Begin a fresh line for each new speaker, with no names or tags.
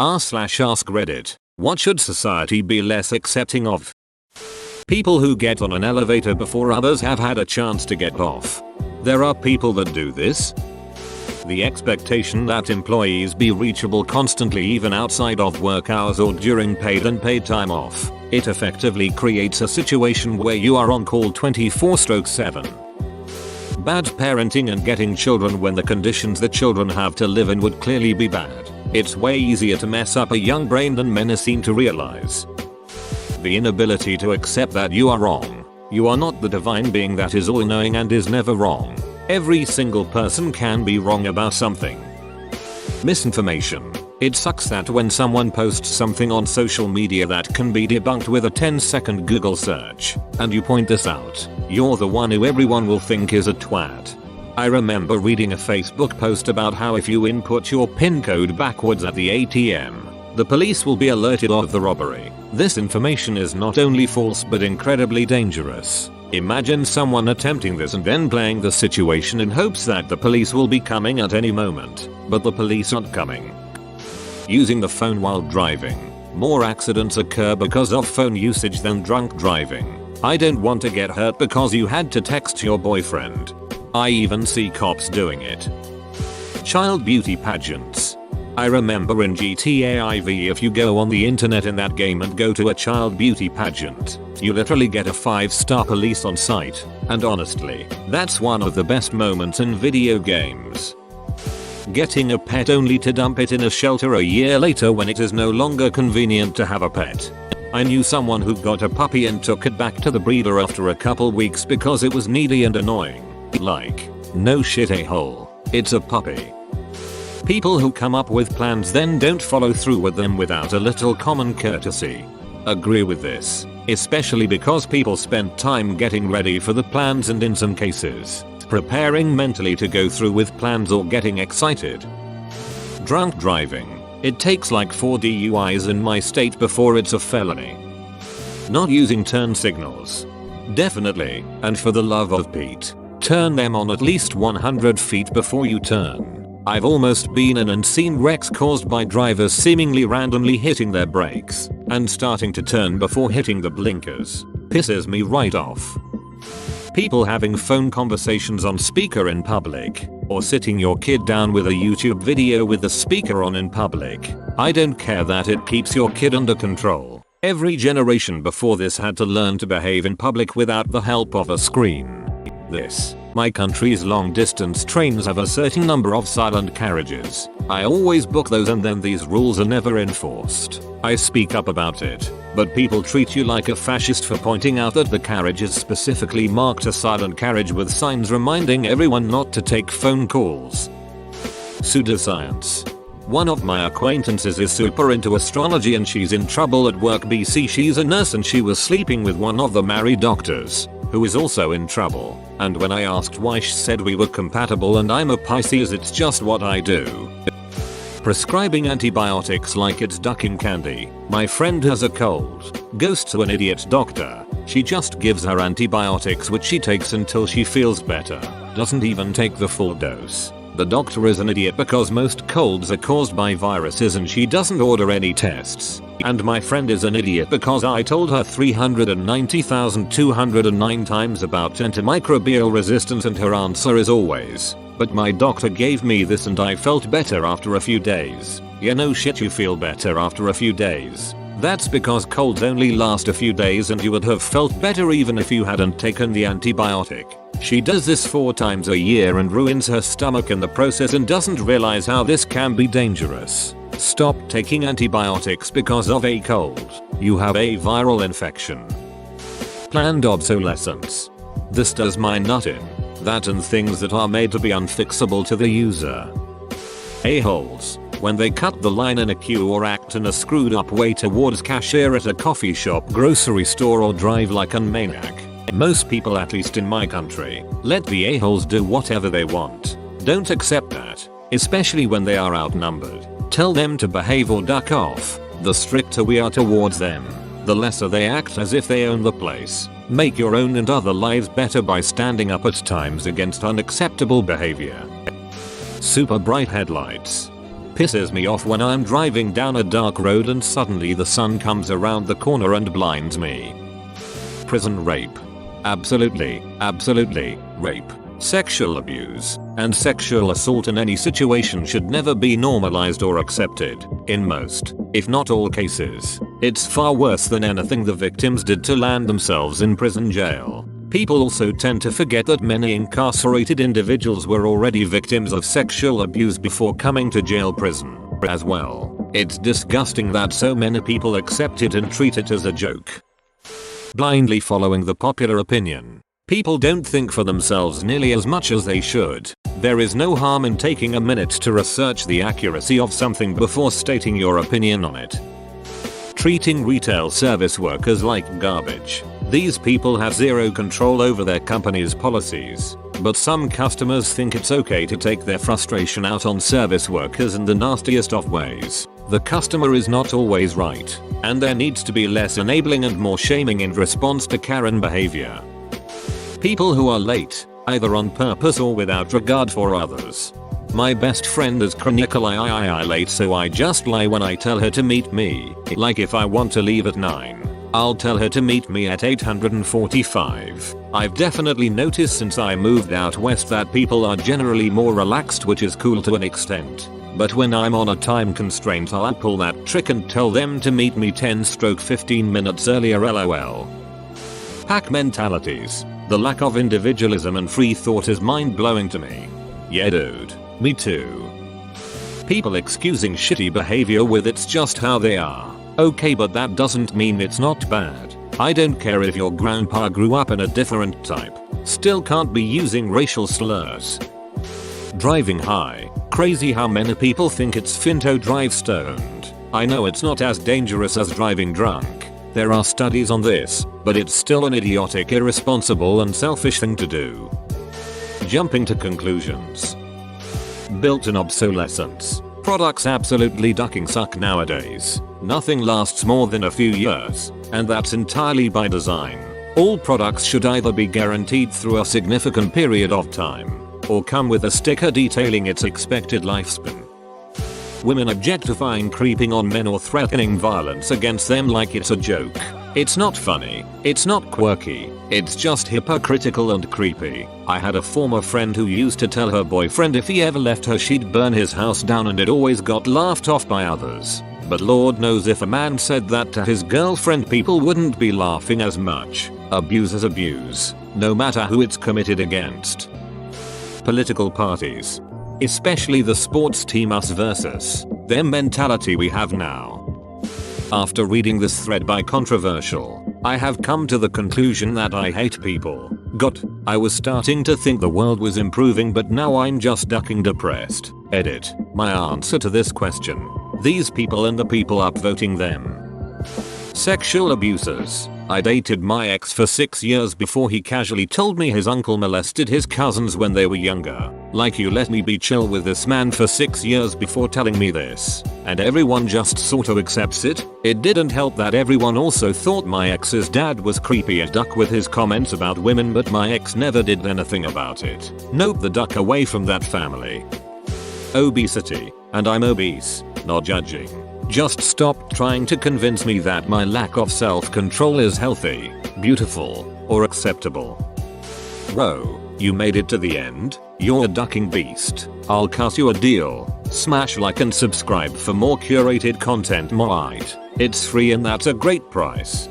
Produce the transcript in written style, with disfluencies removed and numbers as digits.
r/AskReddit. What should society be less accepting of? People who get on an elevator before others have had a chance to get off. There are people that do this. The expectation that employees be reachable constantly even outside of work hours or during paid and unpaid time off. It effectively creates a situation where you are on call 24/7. Bad parenting and getting children when the conditions the children have to live in would clearly be bad. It's way easier to mess up a young brain than men seem to realize. The inability to accept that you are wrong. You are not the divine being that is all-knowing and is never wrong. Every single person can be wrong about something. Misinformation. It sucks that when someone posts something on social media that can be debunked with a 10-second Google search, and you point this out, you're the one who everyone will think is a twat. I remember reading a Facebook post about how if you input your PIN code backwards at the ATM, the police will be alerted of the robbery. This information is not only false but incredibly dangerous. Imagine someone attempting this and then playing the situation in hopes that the police will be coming at any moment, but the police aren't coming. Using the phone while driving. More accidents occur because of phone usage than drunk driving. I don't want to get hurt because you had to text your boyfriend. I even see cops doing it. Child beauty pageants. I remember in GTA IV, if you go on the internet in that game and go to a child beauty pageant, you literally get a 5-star police on site, and honestly, that's one of the best moments in video games. Getting a pet only to dump it in a shelter a year later when it is no longer convenient to have a pet. I knew someone who got a puppy and took it back to the breeder after a couple weeks because it was needy and annoying. Like, no shit, a-hole. It's a puppy. People who come up with plans then don't follow through with them without a little common courtesy. Agree with this, especially because people spend time getting ready for the plans and in some cases, preparing mentally to go through with plans or getting excited. Drunk driving. It takes like 4 DUIs in my state before it's a felony. Not using turn signals. Definitely, and for the love of Pete, turn them on at least 100 feet before you turn. I've almost been in and seen wrecks caused by drivers seemingly randomly hitting their brakes and starting to turn before hitting the blinkers. Pisses me right off. People having phone conversations on speaker in public, or sitting your kid down with a YouTube video with the speaker on in public. I don't care that it keeps your kid under control. Every generation before this had to learn to behave in public without the help of a screen. My country's long distance trains have a certain number of silent carriages. I always book those and then these rules are never enforced. I speak up about it, but people treat you like a fascist for pointing out that the carriage is specifically marked a silent carriage with signs reminding everyone not to take phone calls. Pseudoscience. One of my acquaintances is super into astrology and she's in trouble at work BC. She's a nurse and she was sleeping with one of the married doctors, who is also in trouble, and when I asked why she said we were compatible and I'm a Pisces, it's just what I do. Prescribing antibiotics like it's ducking candy. My friend has a cold, goes to an idiot doctor. She just gives her antibiotics which she takes until she feels better, doesn't even take the full dose. The doctor is an idiot because most colds are caused by viruses and she doesn't order any tests. And my friend is an idiot because I told her 390,209 times about antimicrobial resistance and her answer is always, but my doctor gave me this and I felt better after a few days. Yeah, no shit, you feel better after a few days. That's because colds only last a few days and you would have felt better even if you hadn't taken the antibiotic. She does this 4 times a year and ruins her stomach in the process and doesn't realize how this can be dangerous. Stop taking antibiotics because of a cold. You have a viral infection. Planned obsolescence. This does my nut in. That and things that are made to be unfixable to the user. A-holes. When they cut the line in a queue or act in a screwed up way towards cashier at a coffee shop, grocery store, or drive like a maniac. Most people, at least in my country, let the a-holes do whatever they want. Don't accept that, especially when they are outnumbered. Tell them to behave or duck off. The stricter we are towards them, the lesser they act as if they own the place. Make your own and other lives better by standing up at times against unacceptable behavior. Super bright headlights. pisses me off when I'm driving down a dark road and suddenly the sun comes around the corner and blinds me. Prison rape. Absolutely, absolutely, rape, sexual abuse, and sexual assault in any situation should never be normalized or accepted. In most, if not all cases, it's far worse than anything the victims did to land themselves in prison jail. People also tend to forget that many incarcerated individuals were already victims of sexual abuse before coming to jail prison as well. It's disgusting that so many people accept it and treat it as a joke. Blindly following the popular opinion. People don't think for themselves nearly as much as they should. There is no harm in taking a minute to research the accuracy of something before stating your opinion on it. Treating retail service workers like garbage. These people have zero control over their company's policies, but some customers think it's okay to take their frustration out on service workers in the nastiest of ways. The customer is not always right, and there needs to be less enabling and more shaming in response to Karen behavior. People who are late, either on purpose or without regard for others. My best friend is chronically late, so I just lie when I tell her to meet me. Like if I want to leave at 9. I'll tell her to meet me at 8:45. I've definitely noticed since I moved out west that people are generally more relaxed, which is cool to an extent. But when I'm on a time constraint, I'll pull that trick and tell them to meet me 10-15 minutes earlier, lol. Pack mentalities. The lack of individualism and free thought is mind-blowing to me. Yeah dude, me too. People excusing shitty behavior with "it's just how they are." Okay, but that doesn't mean it's not bad. I don't care if your grandpa grew up in a different type. Still can't be using racial slurs. Driving high. Crazy how many people think it's fine to drive stoned. I know it's not as dangerous as driving drunk. There are studies on this, but it's still an idiotic, irresponsible and selfish thing to do. Jumping to conclusions. Built-in obsolescence. Products absolutely ducking suck nowadays. Nothing lasts more than a few years, and that's entirely by design. All products should either be guaranteed through a significant period of time, or come with a sticker detailing its expected lifespan. Women objectifying, creeping on men, or threatening violence against them like it's a joke. It's not funny, it's not quirky, it's just hypocritical and creepy. I had a former friend who used to tell her boyfriend if he ever left her she'd burn his house down, and it always got laughed off by others. But Lord knows if a man said that to his girlfriend, people wouldn't be laughing as much. Abuse is abuse, no matter who it's committed against. Political parties. Especially the sports team us versus them mentality we have now. After reading this thread by Controversial, I have come to the conclusion that I hate people. I was starting to think the world was improving, but now I'm just ducking depressed. Edit. My answer to this question. These people and the people upvoting them. Sexual abusers. I dated my ex for 6 years before he casually told me his uncle molested his cousins when they were younger. Like, you let me be chill with this man for 6 years before telling me this, and everyone just sort of accepts it? It didn't help that everyone also thought my ex's dad was creepy as duck with his comments about women, but my ex never did anything about it. Nope, the duck away from that family. Obesity. And I'm obese, not judging. Just stop trying to convince me that my lack of self-control is healthy, beautiful, or acceptable. Bro, you made it to the end? You're a ducking beast. I'll cut you a deal. Smash like and subscribe for more curated content. It's free and that's a great price.